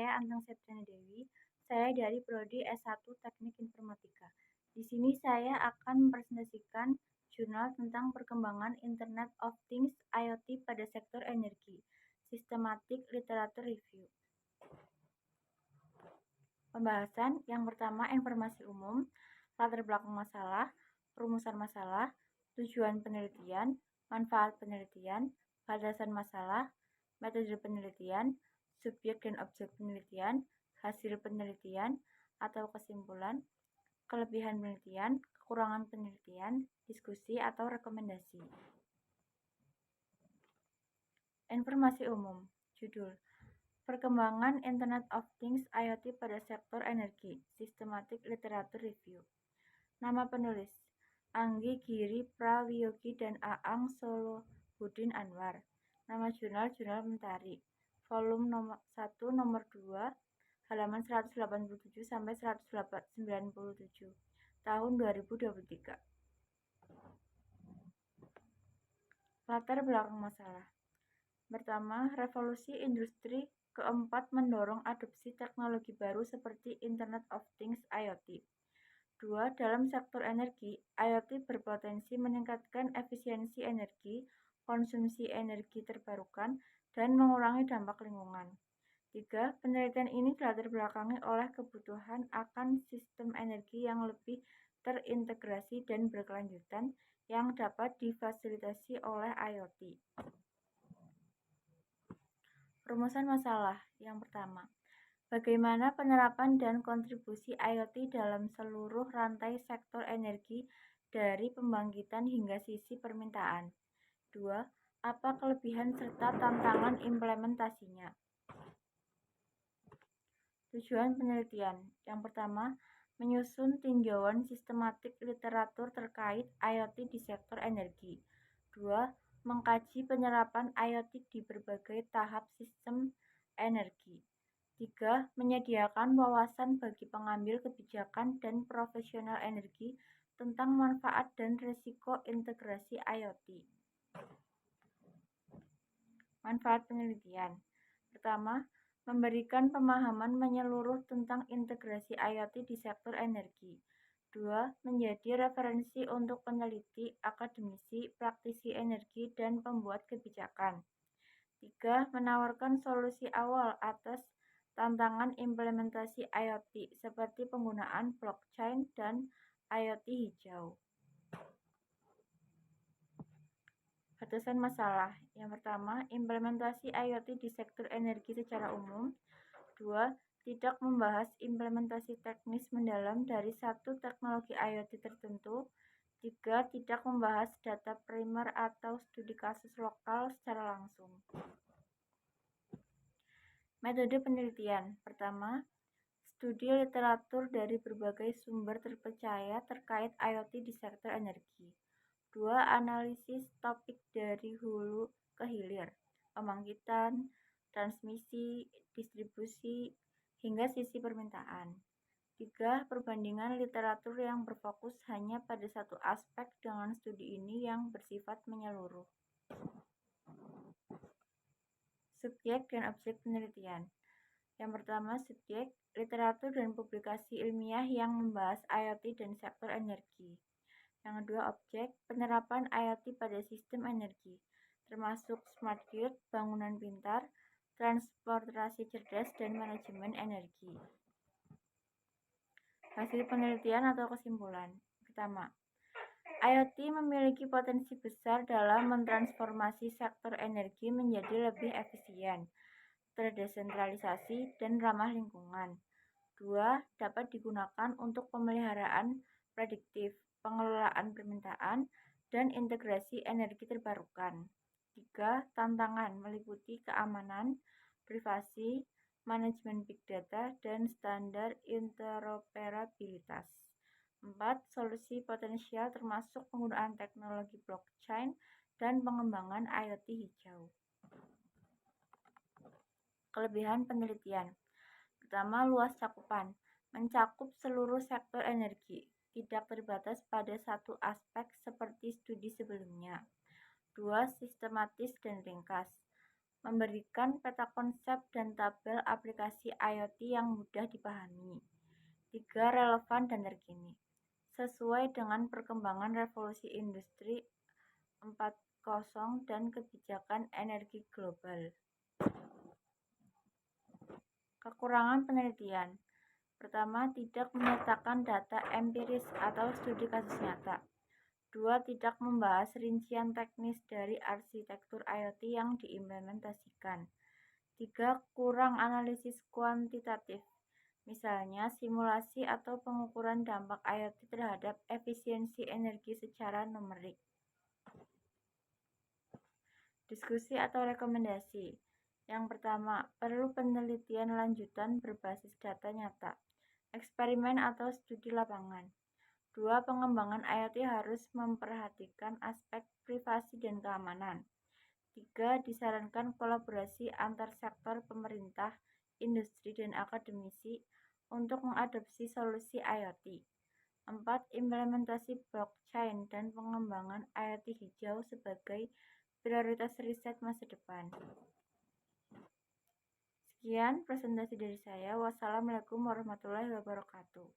saya Anteng Septiani Dewi. Saya dari Prodi S1 Teknik Informatika. Di sini saya akan mempresentasikan jurnal tentang perkembangan Internet of Things IoT pada sektor energi. Systematic Literature Review. Pembahasan yang pertama, informasi umum, latar belakang masalah, perumusan masalah, tujuan penelitian, manfaat penelitian, batasan masalah, metode penelitian, subjek dan objek penelitian, hasil penelitian atau kesimpulan, kelebihan penelitian, kekurangan penelitian, diskusi atau rekomendasi. Informasi umum. Judul: Perkembangan Internet of Things IoT pada sektor energi. Systematic Literature Review. Nama penulis: Anggi Giri Prawiyogi dan Aang Solohuddin Anwar. Nama jurnal Mentari. Volume nomor 1 nomor 2 halaman 187 sampai 197 tahun 2023. Latar belakang masalah. Pertama, revolusi industri keempat mendorong adopsi teknologi baru seperti Internet of Things IoT. 2. Dalam sektor energi, IoT berpotensi meningkatkan efisiensi energi, konsumsi energi terbarukan, dan mengurangi dampak lingkungan. 3. Penelitian ini dilatar belakangi oleh kebutuhan akan sistem energi yang lebih terintegrasi dan berkelanjutan yang dapat difasilitasi oleh IoT. Rumusan masalah. Yang pertama, bagaimana penerapan dan kontribusi IoT dalam seluruh rantai sektor energi dari pembangkitan hingga sisi permintaan. 2. Apa kelebihan serta tantangan implementasinya? Tujuan penelitian. Yang pertama, menyusun tinjauan sistematik literatur terkait IoT di sektor energi. 2. Mengkaji penerapan IoT di berbagai tahap sistem energi. 3. Menyediakan wawasan bagi pengambil kebijakan dan profesional energi tentang manfaat dan risiko integrasi IoT. Manfaat penelitian. Pertama, memberikan pemahaman menyeluruh tentang integrasi IoT di sektor energi. 2. Menjadi referensi untuk peneliti, akademisi, praktisi energi, dan pembuat kebijakan. 3. Menawarkan solusi awal atas tantangan implementasi IoT seperti penggunaan blockchain dan IoT hijau. Batasan masalah. Yang pertama, implementasi IoT di sektor energi secara umum. 2. Tidak membahas implementasi teknis mendalam dari satu teknologi IoT tertentu. 3. Tidak membahas data primer atau studi kasus lokal secara langsung. Metode penelitian. Pertama, studi literatur dari berbagai sumber terpercaya terkait IoT di sektor energi. 2. Analisis topik dari hulu ke hilir, pembangkitan, transmisi, distribusi, hingga sisi permintaan. 3. Perbandingan literatur yang berfokus hanya pada satu aspek dengan studi ini yang bersifat menyeluruh. Subjek dan objek penelitian. Yang pertama, subjek, literatur dan publikasi ilmiah yang membahas IoT dan sektor energi. Yang kedua, objek, penerapan IoT pada sistem energi, termasuk smart grid, bangunan pintar, transportasi cerdas, dan manajemen energi. Hasil penelitian atau kesimpulan. Pertama, IoT memiliki potensi besar dalam mentransformasi sektor energi menjadi lebih efisien, terdesentralisasi, dan ramah lingkungan. 2. Dapat digunakan untuk pemeliharaan prediktif, pengelolaan permintaan, dan integrasi energi terbarukan. 3. Tantangan meliputi keamanan, privasi, manajemen big data, dan standar interoperabilitas. 4. Solusi potensial termasuk penggunaan teknologi blockchain dan pengembangan IoT hijau. Kelebihan penelitian. Pertama, luas cakupan, mencakup seluruh sektor energi, tidak terbatas pada satu aspek seperti studi sebelumnya. 2. Sistematis dan ringkas, memberikan peta konsep dan tabel aplikasi IoT yang mudah dipahami. 3. Relevan dan terkini. Sesuai dengan perkembangan revolusi industri 4.0 dan kebijakan energi global. Kekurangan penelitian. Pertama, tidak menyertakan data empiris atau studi kasus nyata. 2. Tidak membahas rincian teknis dari arsitektur IoT yang diimplementasikan. 3. Kurang analisis kuantitatif, misalnya simulasi atau pengukuran dampak IoT terhadap efisiensi energi secara numerik. Diskusi atau rekomendasi. Yang pertama, perlu penelitian lanjutan berbasis data nyata, eksperimen atau studi lapangan. 2. Pengembangan IoT harus memperhatikan aspek privasi dan keamanan. 3. Disarankan kolaborasi antar sektor pemerintah, industri, dan akademisi untuk mengadopsi solusi IoT. 4. Implementasi blockchain dan pengembangan IoT hijau sebagai prioritas riset masa depan. Sekian presentasi dari saya. Wassalamualaikum warahmatullahi wabarakatuh.